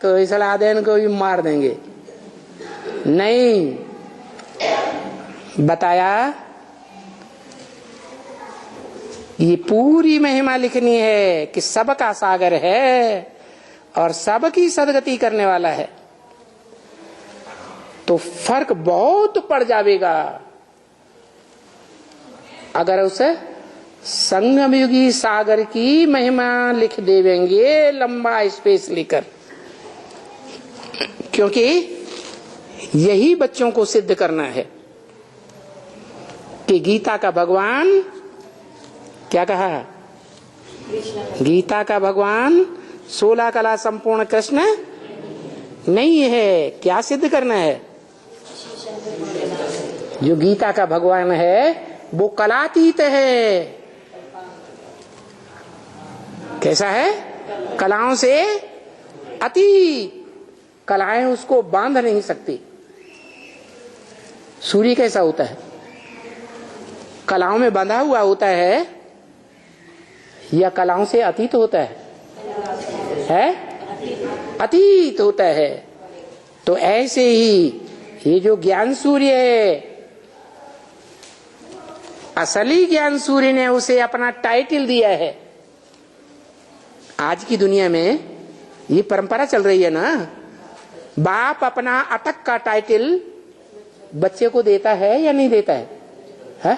तो इस अलादीन को भी मार देंगे। नहीं, बताया ये पूरी महिमा लिखनी है कि सबका सागर है और सबकी सदगति करने वाला है, तो फर्क बहुत पड़ जाएगा अगर उसे संगमयुगी सागर की महिमा लिख देवेंगे लंबा स्पेस लेकर, क्योंकि यही बच्चों को सिद्ध करना है कि गीता का भगवान क्या कहा, गीता का भगवान 16 कला संपूर्ण कृष्ण नहीं है। क्या सिद्ध करना है? जो गीता का भगवान है वो कलातीत है। कैसा है? कलाओं से अतीत। कलाएं उसको बांध नहीं सकती। सूर्य कैसा होता है? कलाओं में बंधा हुआ होता है या कलाओं से अतीत होता है? अतीत होता है। तो ऐसे ही ये जो ज्ञान सूर्य है, असली ज्ञान सूर्य ने उसे अपना टाइटल दिया है। आज की दुनिया में ये परंपरा चल रही है ना, बाप अपना अटक का टाइटल बच्चे को देता है या नहीं देता है?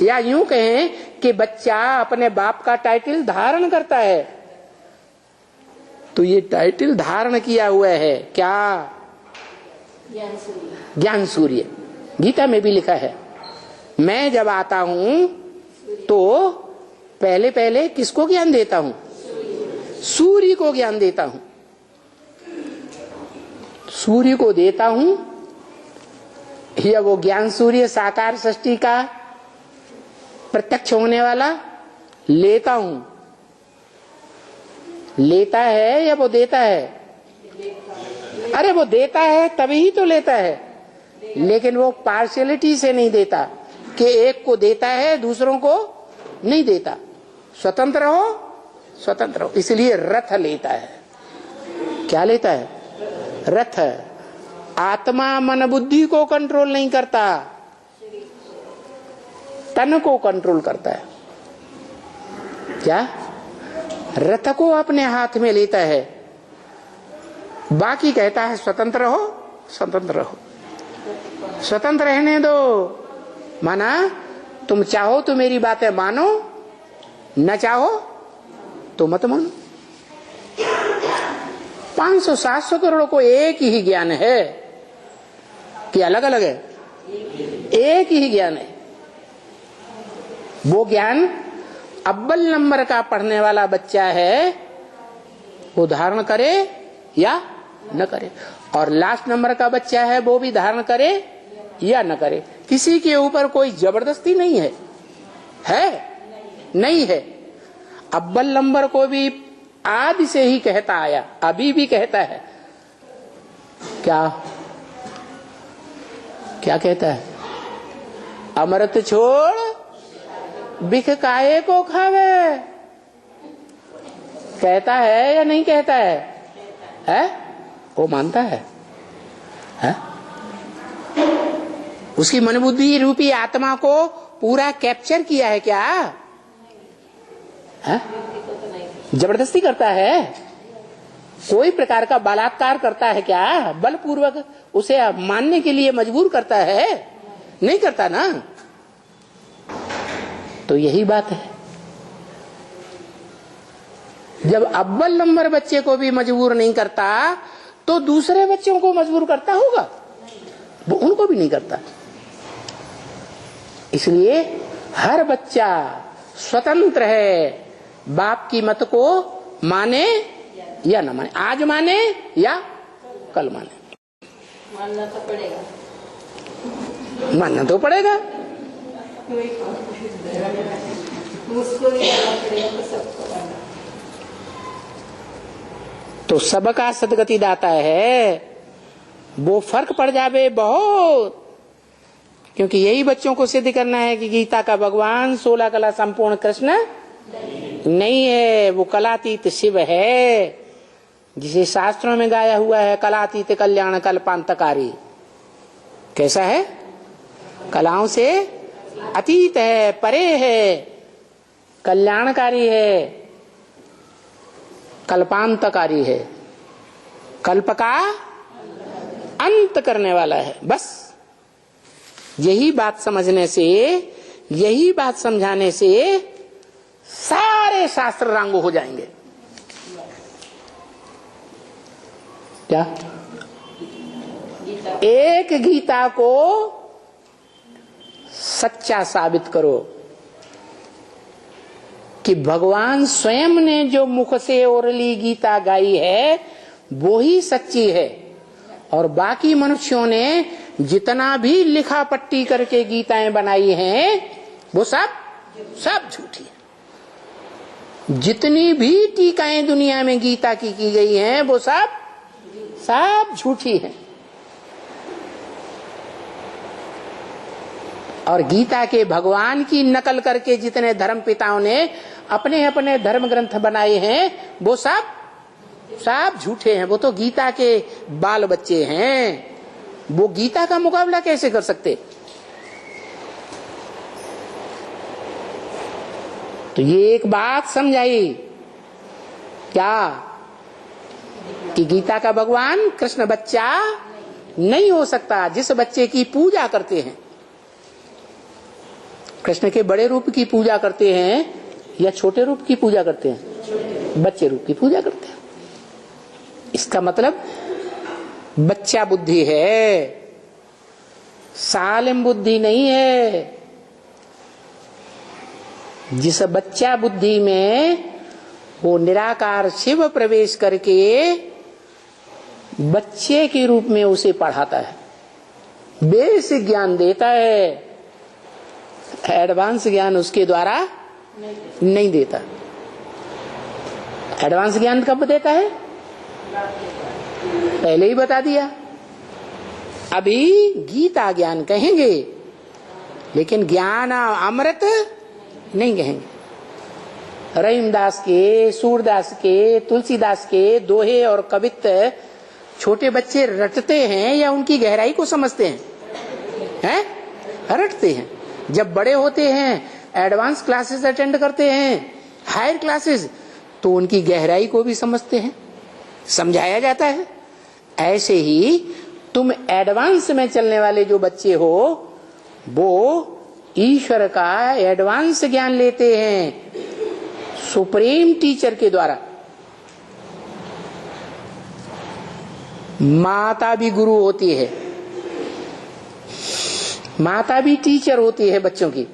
या यूं कहें कि बच्चा अपने बाप का टाइटल धारण करता है। तो ये टाइटल धारण किया हुआ है क्या? ज्ञान सूर्य। गीता में भी लिखा है, मैं जब आता हूं तो पहले पहले किसको ज्ञान देता हूं? सूर्य को ज्ञान देता हूं। सूर्य को देता हूं या वो ज्ञान सूर्य साकार सृष्टि का प्रत्यक्ष होने वाला लेता हूं? लेता है या वो देता है? अरे वो देता है तभी ही तो लेता है, लेकिन वो पार्शियलिटी से नहीं देता कि एक को देता है दूसरों को नहीं देता। स्वतंत्र हो, स्वतंत्र हो। इसलिए रथ लेता है। क्या लेता है? रथ। आत्मा मन बुद्धि को कंट्रोल नहीं करता, तन को कंट्रोल करता है। क्या? रथ को अपने हाथ में लेता है, बाकी कहता है स्वतंत्र हो, स्वतंत्र रहो। स्वतंत्र रहने दो। माना तुम चाहो तो मेरी बातें मानो, न चाहो तो मत मानो। 500-700 करोड़ को एक ही ज्ञान है कि अलग अलग है? एक ही ज्ञान है। वो ज्ञान अव्वल नंबर का पढ़ने वाला बच्चा है, वो धारण करे या न करे, और लास्ट नंबर का बच्चा है वो भी धारण करे या न करे। किसी के ऊपर कोई जबरदस्ती नहीं है, नहीं है। अव्वल नंबर को भी आदि से ही कहता आया, अभी भी कहता है। क्या क्या कहता है? अमृत छोड़ बिख काहे को खावे। कहता है या नहीं कहता है? वो मानता है? उसकी मन बुद्धि रूपी आत्मा को पूरा कैप्चर किया है क्या? जबरदस्ती करता है? कोई प्रकार का बलात्कार करता है क्या? बलपूर्वक उसे मानने के लिए मजबूर करता है? नहीं करता ना। तो यही बात है, जब अव्वल नंबर बच्चे को भी मजबूर नहीं करता तो दूसरे बच्चों को मजबूर करता होगा? वो उनको भी नहीं करता। इसलिए हर बच्चा स्वतंत्र है, बाप की मत को माने या न माने, आज माने या कल माने। मानना तो पड़ेगा, मानना तो पड़ेगा। उसको भी करना पड़ेगा, तो सबको करना। तो सबका सदगति दाता है, वो फर्क पड़ जावे बहुत। क्योंकि यही बच्चों को सिद्ध करना है कि गीता का भगवान 16 कला संपूर्ण कृष्ण नहीं है, वो कलातीत शिव है। जिसे शास्त्रों में गाया हुआ है कलातीत कल्याण कल्पांतकारी। कैसा है? कलाओं से अतीत है, परे है, कल्याणकारी है, कल्पांतकारी है, कल्प का अंत करने वाला है। बस यही बात समझने से, यही बात समझाने से सारे शास्त्र रांगो हो जाएंगे। क्या? एक गीता को सच्चा साबित करो कि भगवान स्वयं ने जो मुख से ओरली गीता गाई है वो ही सच्ची है, और बाकी मनुष्यों ने जितना भी लिखा पट्टी करके गीताएं बनाई हैं वो सब झूठी है। जितनी भी टीकाएं दुनिया में गीता की गई हैं वो सब झूठी है। और गीता के भगवान की नकल करके जितने धर्म पिताओं ने अपने अपने धर्म ग्रंथ बनाए हैं वो सब झूठे हैं। वो तो गीता के बाल बच्चे हैं, वो गीता का मुकाबला कैसे कर सकते? तो ये एक बात समझाई क्या कि गीता का भगवान कृष्ण बच्चा नहीं हो सकता। जिस बच्चे की पूजा करते हैं, कृष्ण के बड़े रूप की पूजा करते हैं या छोटे रूप की पूजा करते हैं? बच्चे रूप की पूजा करते हैं। इसका मतलब बच्चा बुद्धि है, सालिम बुद्धि नहीं है। जिस बच्चा बुद्धि में वो निराकार शिव प्रवेश करके बच्चे के रूप में उसे पढ़ाता है, बेसिक ज्ञान देता है, एडवांस ज्ञान उसके द्वारा नहीं देता। एडवांस ज्ञान कब देता है? पहले ही बता दिया। अभी गीता ज्ञान कहेंगे लेकिन ज्ञान अमृत नहीं कहेंगे। रहीमदास के, सूरदास के, तुलसीदास के दोहे और कवित्त छोटे बच्चे रटते हैं या उनकी गहराई को समझते हैं? रटते हैं। जब बड़े होते हैं, एडवांस क्लासेस अटेंड करते हैं, हायर क्लासेस, तो उनकी गहराई को भी समझते हैं, समझाया जाता है। ऐसे ही तुम एडवांस में चलने वाले जो बच्चे हो वो ईश्वर का एडवांस ज्ञान लेते हैं सुप्रीम टीचर के द्वारा। माता भी गुरु होती है, माता भी टीचर होती है बच्चों की।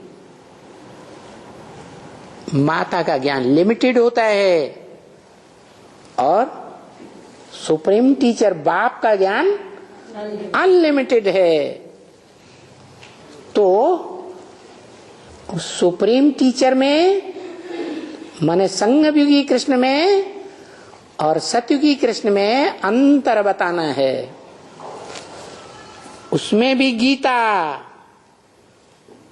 माता का ज्ञान लिमिटेड होता है और सुप्रीम टीचर बाप का ज्ञान अनलिमिटेड है। तो सुप्रीम टीचर में माने संगयुगी कृष्ण में और सतयुगी कृष्ण में अंतर बताना है। उसमें भी गीता,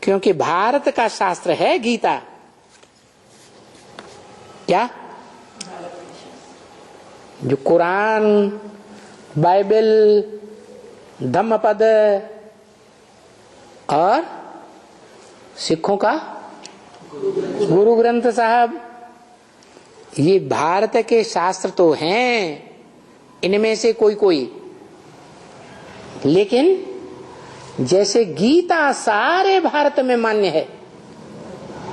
क्योंकि भारत का शास्त्र है गीता। क्या? जो कुरान, बाइबल, धम्मपद और सिखों का गुरु ग्रंथ साहब, ये भारत के शास्त्र तो हैं, इनमें से कोई, लेकिन जैसे गीता सारे भारत में मान्य है,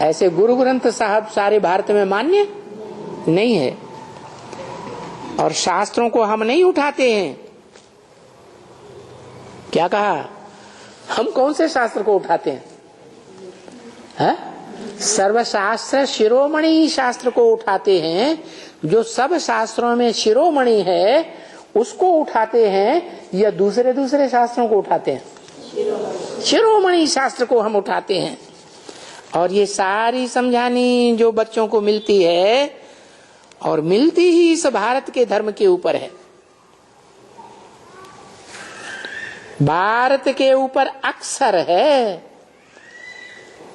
ऐसे गुरु ग्रंथ साहब सारे भारत में मान्य नहीं है। और शास्त्रों को हम नहीं उठाते हैं। क्या कहा? हम कौन से शास्त्र को उठाते हैं? सर्वशास्त्र शिरोमणि शास्त्र को उठाते हैं। जो सब शास्त्रों में शिरोमणि है उसको उठाते हैं या दूसरे शास्त्रों को उठाते हैं? शिरोमणि शास्त्र को हम उठाते हैं। और ये सारी समझानी जो बच्चों को मिलती है, और मिलती ही इस भारत के धर्म के ऊपर है। भारत के ऊपर अक्सर है।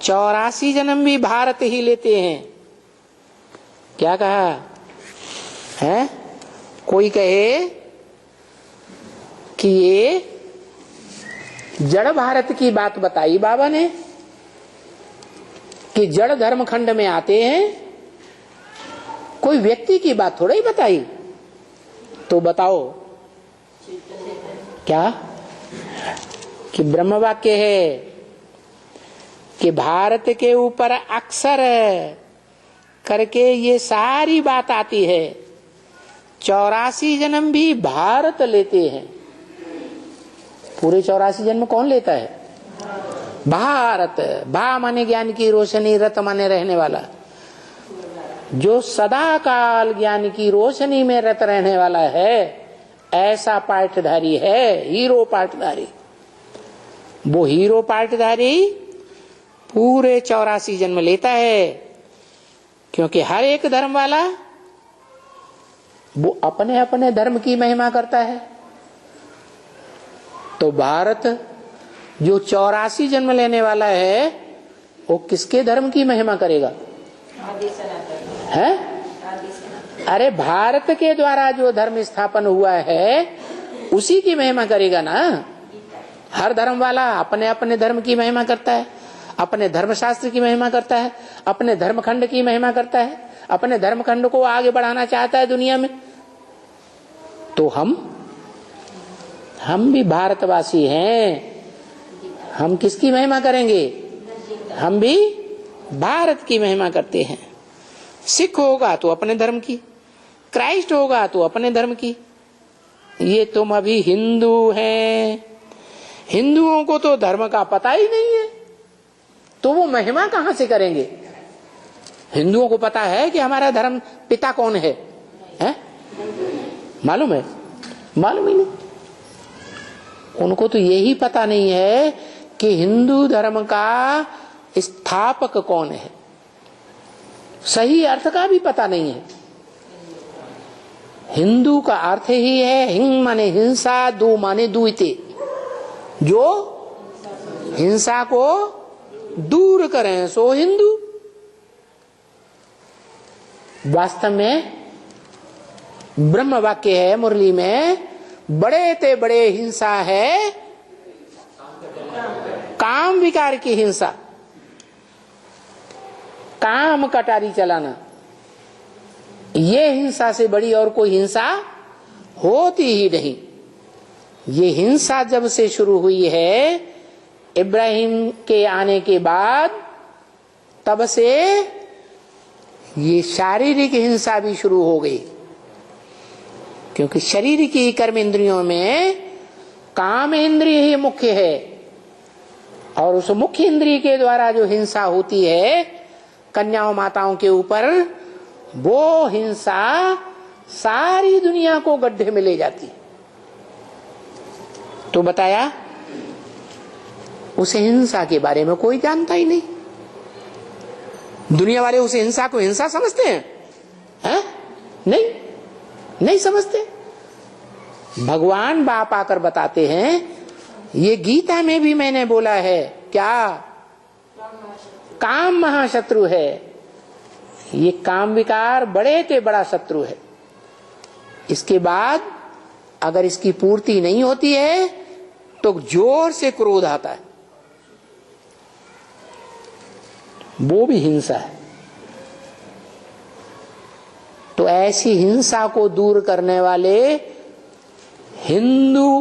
84 जन्म भी भारत ही लेते हैं। क्या कहा है? कोई कहे कि ये जड़ भारत की बात बताई बाबा ने कि जड़ धर्म खंड में आते हैं, कोई व्यक्ति की बात थोड़ा ही बताई। तो बताओ क्या कि ब्रह्म वाक्य है कि भारत के ऊपर अक्सर करके ये सारी बात आती है। 84 जन्म भी भारत लेते हैं। पूरे 84 जन्म कौन लेता है? भारत। भा माने ज्ञान की रोशनी, रत माने रहने वाला। जो सदा काल ज्ञान की रोशनी में रत रहने वाला है, ऐसा पाठधारी है, हीरो पाठधारी। वो हीरो पाठधारी पूरे 84 जन्म लेता है, क्योंकि हर एक धर्म वाला वो अपने अपने धर्म की महिमा करता है। तो भारत जो 84 जन्म लेने वाला है, वो किसके धर्म की महिमा करेगा? है? अरे भारत के द्वारा जो धर्म स्थापन हुआ है उसी की महिमा करेगा ना। हर धर्म वाला अपने अपने धर्म की महिमा करता है, अपने धर्मशास्त्र की महिमा करता है, अपने धर्मखंड की महिमा करता है, अपने धर्मखंड को आगे बढ़ाना चाहता है दुनिया में। तो हम भी भारतवासी हैं। हम किसकी महिमा करेंगे? हम भी भारत की महिमा करते हैं। सिख होगा तो अपने धर्म की, क्राइस्ट होगा तो अपने धर्म की। ये तुम अभी हिंदू हैं। हिंदुओं को तो धर्म का पता ही नहीं है, तो वो महिमा कहां से करेंगे? हिंदुओं को पता है कि हमारा धर्म पिता कौन है? मालूम है? मालूम ही नहीं। उनको तो यही पता नहीं है कि हिंदू धर्म का स्थापक कौन है। सही अर्थ का भी पता नहीं है। हिंदू का अर्थ ही है हिंग माने हिंसा, दू माने दुईते, जो हिंसा को दूर करें सो हिंदू। वास्तव में ब्रह्म वाक्य है मुरली में, बड़े ते बड़े हिंसा है काम विकार की हिंसा, काम कटारी चलाना। ये हिंसा से बड़ी और कोई हिंसा होती ही नहीं। ये हिंसा जब से शुरू हुई है इब्राहिम के आने के बाद, तब से ये शारीरिक हिंसा भी शुरू हो गई। क्योंकि शरीर की कर्म इंद्रियों में काम इंद्रिय ही मुख्य है, और उस मुख्य इंद्रिय के द्वारा जो हिंसा होती है कन्याओं माताओं के ऊपर, वो हिंसा सारी दुनिया को गड्ढे में ले जाती। तो बताया उस हिंसा के बारे में कोई जानता ही नहीं। दुनिया वाले उस हिंसा को हिंसा समझते हैं? नहीं समझते। भगवान बाप आकर बताते हैं, ये गीता में भी मैंने बोला है, क्या? काम महाशत्रु है। ये काम विकार बड़े ते बड़ा शत्रु है। इसके बाद अगर इसकी पूर्ति नहीं होती है तो जोर से क्रोध आता है, वो भी हिंसा है। तो ऐसी हिंसा को दूर करने वाले हिंदू